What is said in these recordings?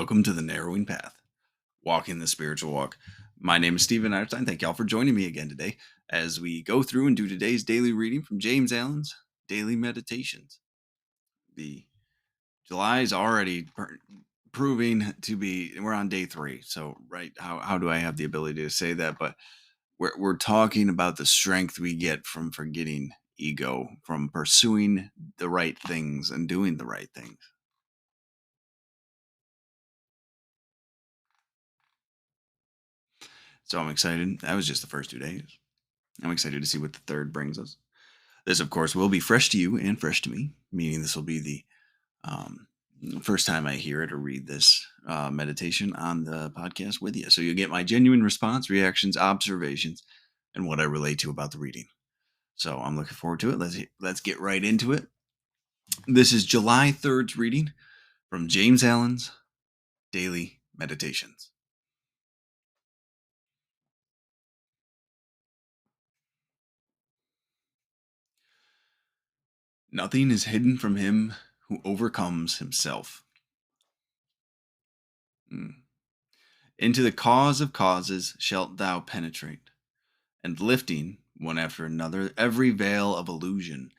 Welcome to the Narrowing Path, walking the spiritual walk. My name is Stephen Einstein. Thank y'all for joining me again today as we go through and do today's daily reading from James Allen's Daily Meditations. The July is already proving to be, we're on day 3. So, right, how do I have the ability to say that? But we're talking about the strength we get from forgetting ego, from pursuing the right things and doing the right things. So I'm excited. That was just the first 2 days. I'm excited to see what the third brings us. This, of course, will be fresh to you and fresh to me, meaning this will be the um, first time I hear it or read this meditation on the podcast with you. So you'll get my genuine response, reactions, observations, and what I relate to about the reading. So I'm looking forward to it. Let's get right into it. This is July 3rd's reading from James Allen's Daily Meditations. Nothing is hidden from him who overcomes himself. Into the cause of causes shalt thou penetrate, and lifting, one after another, every veil of illusion,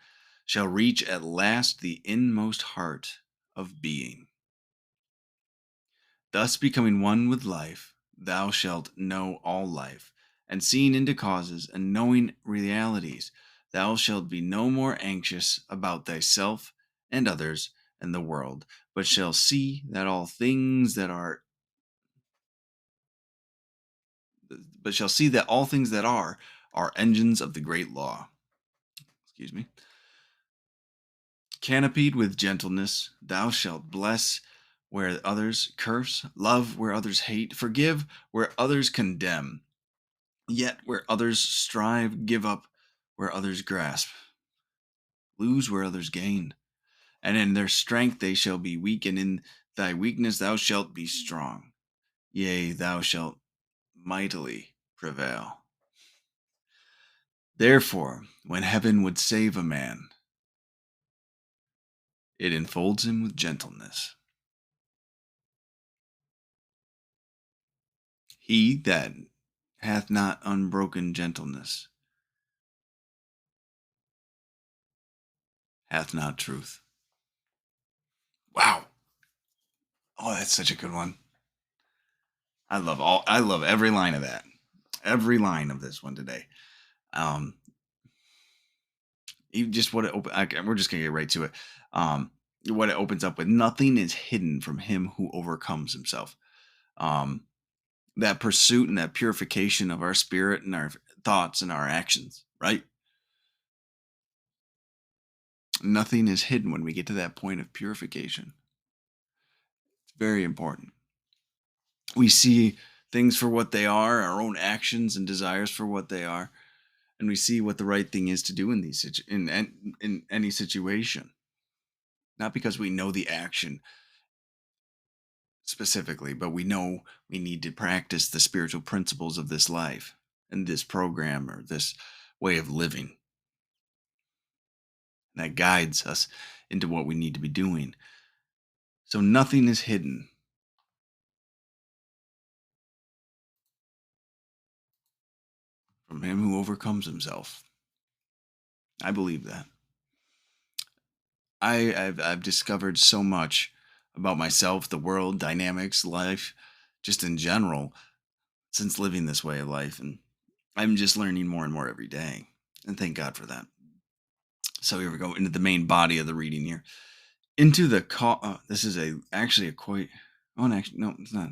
shall reach at last the inmost heart of being. Thus becoming one with life, thou shalt know all life, and seeing into causes and knowing realities, thou shalt be no more anxious about thyself and others and the world, but shall see that all things that are are engines of the great law. Excuse me. Canopied with gentleness, thou shalt bless where others curse, love where others hate, forgive where others condemn, yet where others strive, give up where others grasp, lose where others gain. And in their strength they shall be weak, and in thy weakness thou shalt be strong. Yea, thou shalt mightily prevail. Therefore, when heaven would save a man, it enfolds him with gentleness. He that hath not unbroken gentleness hath not truth. Wow. Oh, that's such a good one. I love every line of that. Every line of this one today. Um even just what it we're just gonna get right to it. What it opens up with, nothing is hidden from him who overcomes himself. Um that pursuit and that purification of our spirit and our thoughts and our actions, right? Nothing is hidden when we get to that point of purification. It's very important. We see things for what they are, our own actions and desires for what they are, and we see what the right thing is to do in in any situation. Not because we know the action specifically, but we know we need to practice the spiritual principles of this life and this program or this way of living that guides us into what we need to be doing. So nothing is hidden from him who overcomes himself. I believe that. I've discovered so much about myself, the world, dynamics, life, just in general, since living this way of life, and I'm just learning more and more every day, and thank God for that. So here we go into the main body of the reading here. Into the this is actually a quite. Oh, and actually, no, it's not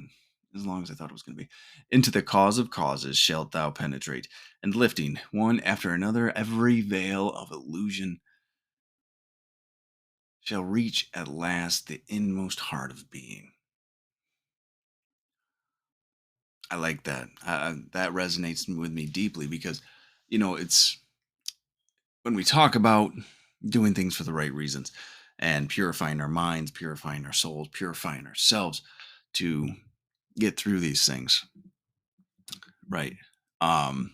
as long as I thought it was going to be. Into the cause of causes shalt thou penetrate, and lifting one after another every veil of illusion shall reach at last the inmost heart of being. I like that. That resonates with me deeply because, it's when we talk about doing things for the right reasons and purifying our minds, purifying our souls, purifying ourselves to get through these things, right? Um,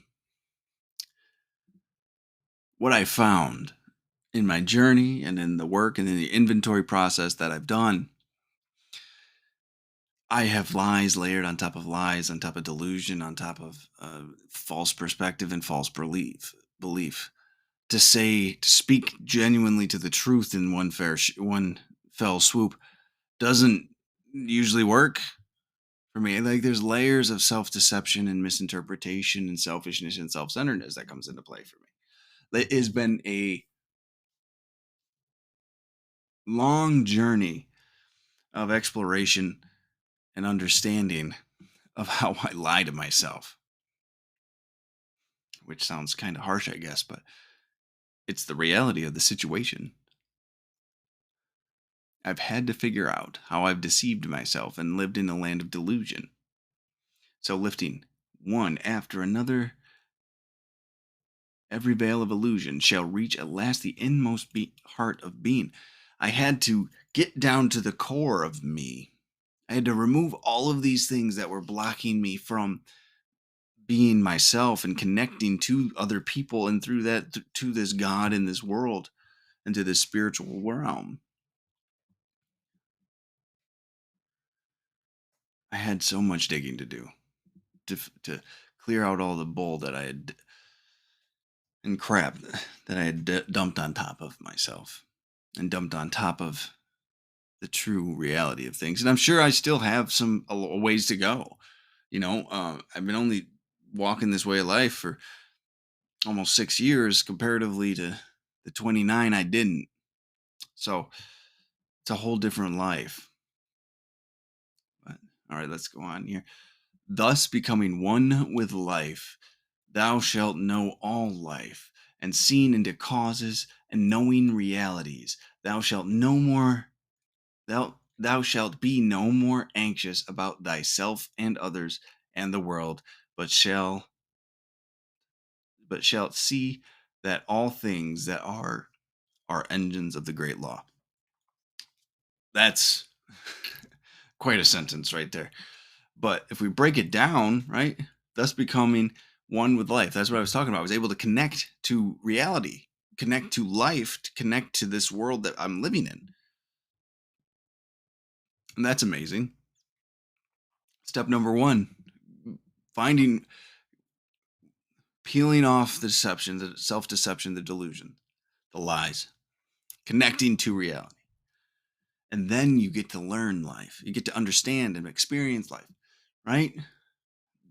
what I found in my journey and in the work and in the inventory process that I've done, I have lies layered on top of lies, on top of delusion, on top of false perspective and false belief. To speak genuinely to the truth in one fell swoop doesn't usually work for me. Like there's layers of self-deception and misinterpretation and selfishness and self-centeredness that comes into play for me. It has been a long journey of exploration and understanding of how I lie to myself, which sounds kind of harsh, I guess, but it's the reality of the situation. I've had to figure out how I've deceived myself and lived in a land of delusion. So, lifting one after another, every veil of illusion shall reach at last the inmost heart of being. I had to get down to the core of me. I had to remove all of these things that were blocking me from being myself and connecting to other people and through that to this God in this world and to this spiritual realm. I had so much digging to do to clear out all the bull that I had and crap that I had dumped on top of myself and dumped on top of the true reality of things. And I'm sure I still have a ways to go. I've been only walking this way of life for almost 6 years comparatively to the 29 I didn't. So it's a whole different life. But all right, let's go on here. Thus becoming one with life, thou shalt know all life, and seeing into causes and knowing realities. Thou shalt no more thou shalt be no more anxious about thyself and others and the world, but shalt see that all things that are engines of the great law. That's quite a sentence right there. But if we break it down, right, thus becoming one with life, that's what I was talking about. I was able to connect to reality, connect to life, to connect to this world that I'm living in. And that's amazing. Step number one, finding, peeling off the deception, the self deception, the delusion, the lies, connecting to reality. And then you get to learn life. You get to understand and experience life, right?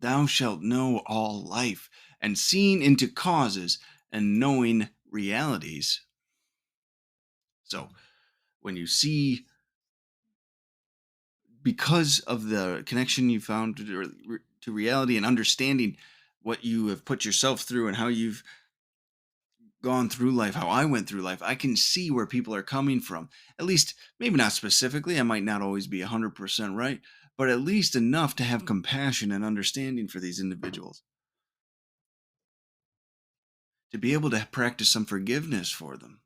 Thou shalt know all life, and seeing into causes and knowing realities. So when you see, because of the connection you found to reality and understanding what you have put yourself through and how you've gone through life, how I went through life, I can see where people are coming from. At least, maybe not specifically, I might not always be 100% right, but at least enough to have compassion and understanding for these individuals. To be able to practice some forgiveness for them,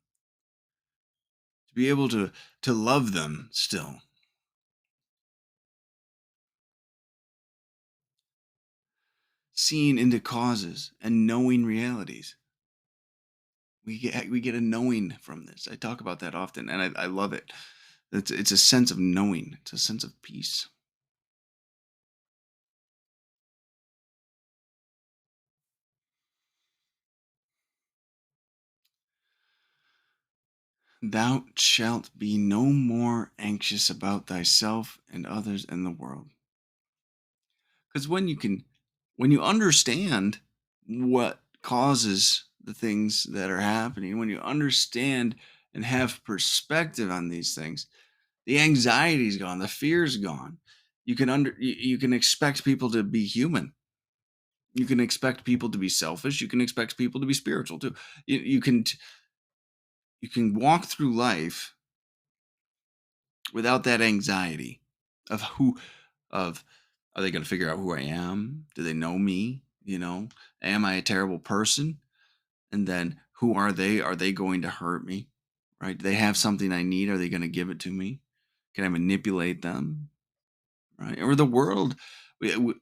to be able to love them still. Seeing into causes and knowing realities. We get a knowing from this. I talk about that often, and I love it. It's a sense of knowing. It's a sense of peace. Thou shalt be no more anxious about thyself and others and the world. Because when you understand what causes the things that are happening, when you understand and have perspective on these things, the anxiety's gone, the fear's gone. You can expect people to be human. You can expect people to be selfish. You can expect people to be spiritual too. You can walk through life without that anxiety of of are they going to figure out who I am? Do they know me? Am I a terrible person? And then who are they? Are they going to hurt me? Right? Do they have something I need? Are they going to give it to me? Can I manipulate them? Right? Or the world.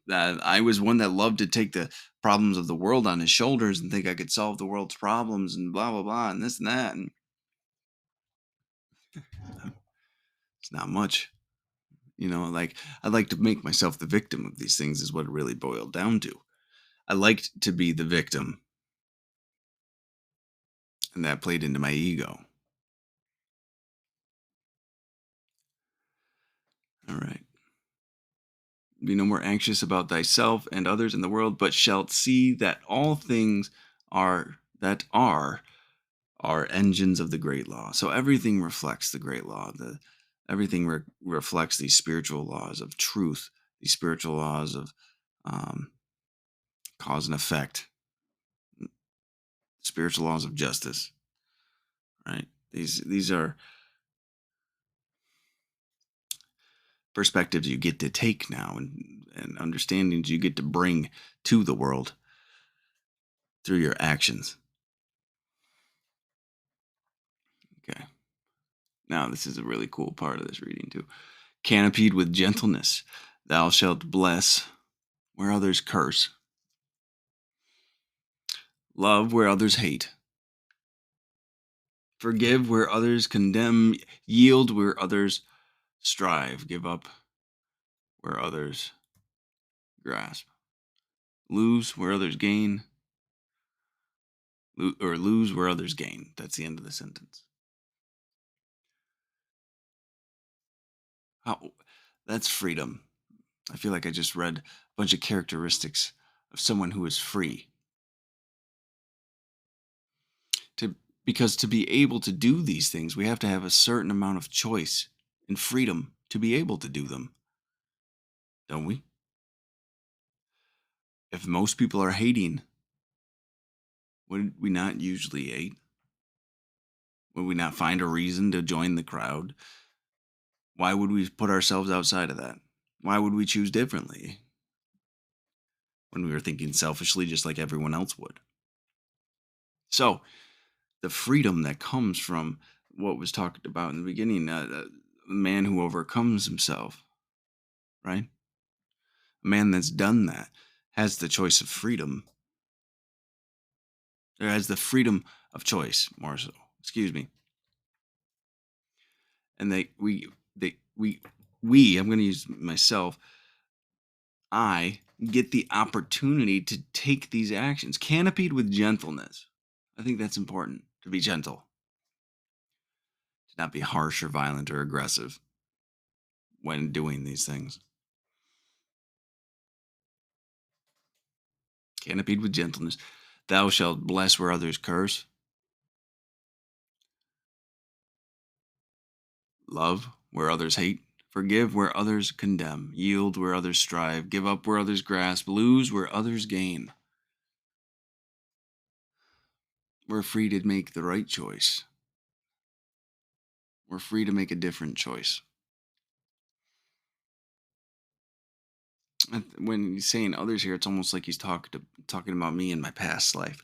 I was one that loved to take the problems of the world on his shoulders and think I could solve the world's problems and blah blah blah and this and that, and it's not much. Like I like to make myself the victim of these things, is what it really boiled down to. I liked to be the victim, and that played into my ego. All right. Be no more anxious about thyself and others in the world, but shalt see that all things are engines of the great law. So everything reflects the great law. Everything reflects these spiritual laws of truth, these spiritual laws of um, cause and effect, spiritual laws of justice. Right? These are perspectives you get to take now, and understandings you get to bring to the world through your actions. Okay. Now, this is a really cool part of this reading, too. Canopied with gentleness, thou shalt bless where others curse, love where others hate, forgive where others condemn, yield where others strive, give up where others grasp, lose where others gain, or lose where others gain. That's the end of the sentence. How That's freedom. I feel like I just read a bunch of characteristics of someone who is free. To Because to be able to do these things, we have to have a certain amount of choice and freedom to be able to do them, don't we? If most people are hating, would we not usually hate? Would we not find a reason to join the crowd? Why would we put ourselves outside of that? Why would we choose differently when we were thinking selfishly just like everyone else would? So, the freedom that comes from what was talked about in the beginning, a man who overcomes himself, right? A man that's done that has the choice of freedom, or has the freedom of choice, more so. Excuse me. And I'm going to use myself. I get the opportunity to take these actions, canopied with gentleness. I think that's important, to be gentle, to not be harsh or violent or aggressive when doing these things. Canopied with gentleness. Thou shalt bless where others curse, love where others hate, forgive where others condemn, yield where others strive, give up where others grasp, lose where others gain. We're free to make the right choice. We're free to make a different choice. When he's saying others here, it's almost like he's talking about me in my past life.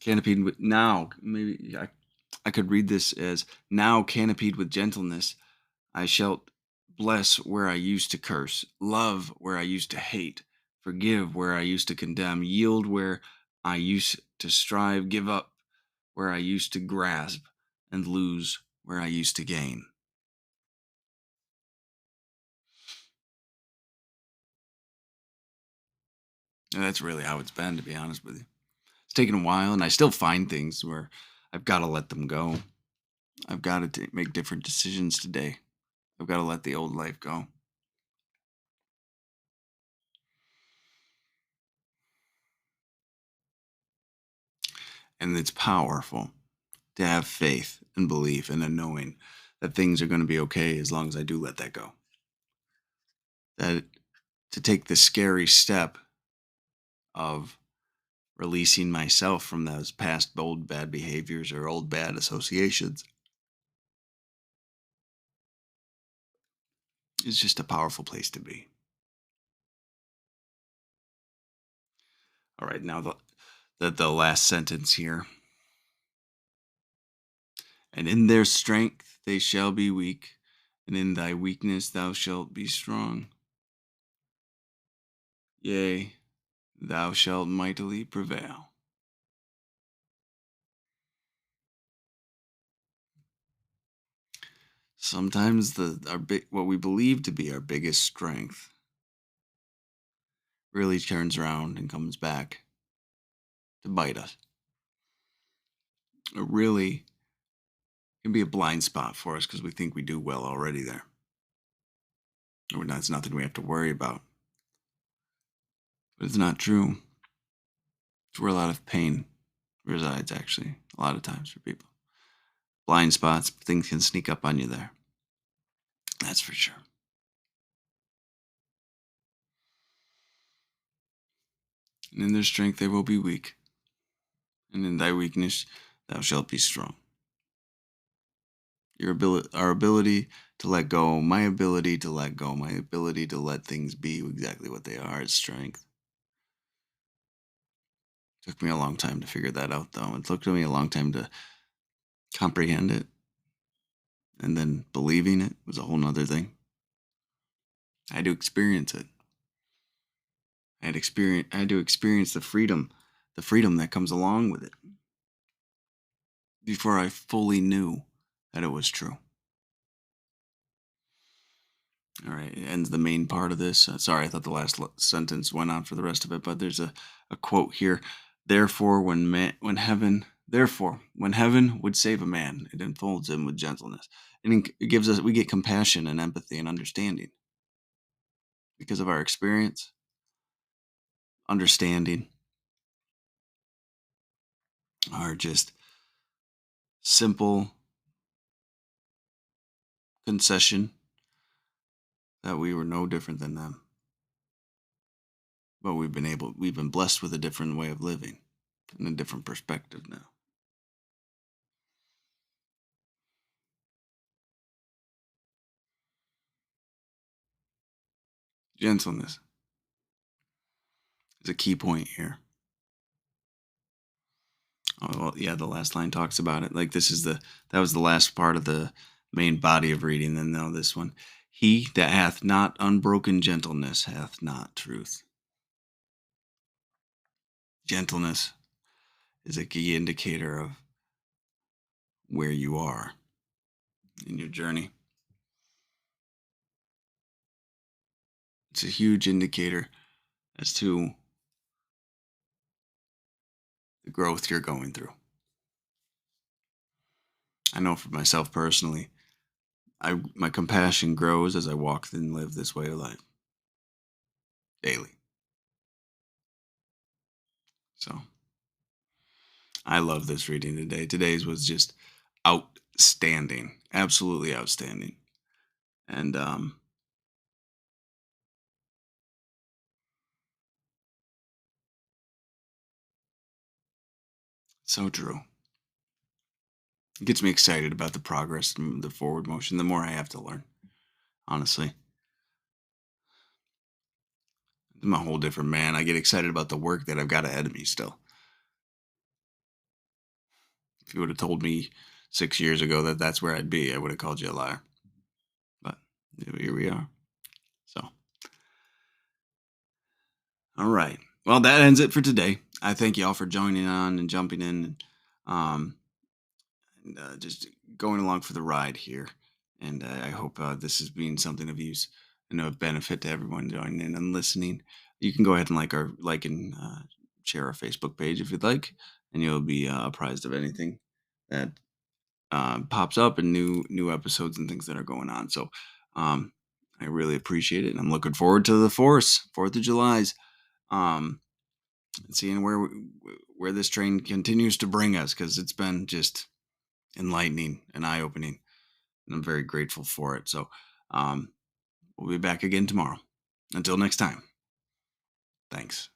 Canopied with now, maybe I could read this as now canopied with gentleness, I shall bless where I used to curse, love where I used to hate, forgive where I used to condemn, yield where I used to strive, give up where I used to grasp, and lose where I used to gain. And that's really how it's been, to be honest with you. It's taken a while, and I still find things where I've got to let them go. I've got to make different decisions today. I've got to let the old life go. And it's powerful to have faith and belief and a knowing that things are going to be okay as long as I do let that go. That to take the scary step of releasing myself from those past old bad behaviors or old bad associations is just a powerful place to be. All right, now the last sentence here. And in their strength they shall be weak, and in thy weakness thou shalt be strong. Yea, thou shalt mightily prevail. Sometimes what we believe to be our biggest strength really turns around and comes back to bite us. It really can be a blind spot for us because we think we do well already there. Or that's nothing we have to worry about. But it's not true. It's where a lot of pain resides, actually, a lot of times for people. Blind spots, things can sneak up on you there. That's for sure. And in their strength they will be weak, and in thy weakness thou shalt be strong. Our ability to let go, my ability to let go, my ability to let things be exactly what they are is strength. Took me a long time to figure that out, though. It took me a long time to comprehend it, and then believing it was a whole nother thing. I had to experience it. I had to experience the freedom that comes along with it before I fully knew that it was true. All right, it ends the main part of this. Sorry, I thought the last sentence went on for the rest of it, but there's a quote here. Therefore, when heaven would save a man, it enfolds him with gentleness. And it gives us, we get compassion and empathy and understanding because of our experience, understanding, our just simple concession that we were no different than them. But we've been blessed with a different way of living and a different perspective now. Gentleness is a key point here. Oh, well, yeah, the last line talks about it. Like that was the last part of the main body of reading. Then now this one. He that hath not unbroken gentleness hath not truth. Gentleness is a key indicator of where you are in your journey. It's a huge indicator as to the growth you're going through. I know for myself personally, my compassion grows as I walk and live this way of life daily. So I love this reading today. Today's was just outstanding, absolutely outstanding, and so true. It gets me excited about the progress and the forward motion. The more I have to learn, honestly, I'm a whole different man. I get excited about the work that I've got ahead of me still. If you would have told me 6 years ago that that's where I'd be, I would have called you a liar. But here we are. So, all right. Well, that ends it for today. I thank you all for joining on and jumping in, um, and just going along for the ride here. And I hope this has been something of use and of benefit to everyone joining in and listening. You can go ahead and like and share our Facebook page if you'd like, and you'll be apprised of anything that pops up and new episodes and things that are going on. So um, I really appreciate it, and I'm looking forward to the Fourth of July's, and seeing where this train continues to bring us, because it's been just enlightening and eye opening, and I'm very grateful for it. So we'll be back again tomorrow. Until next time, thanks.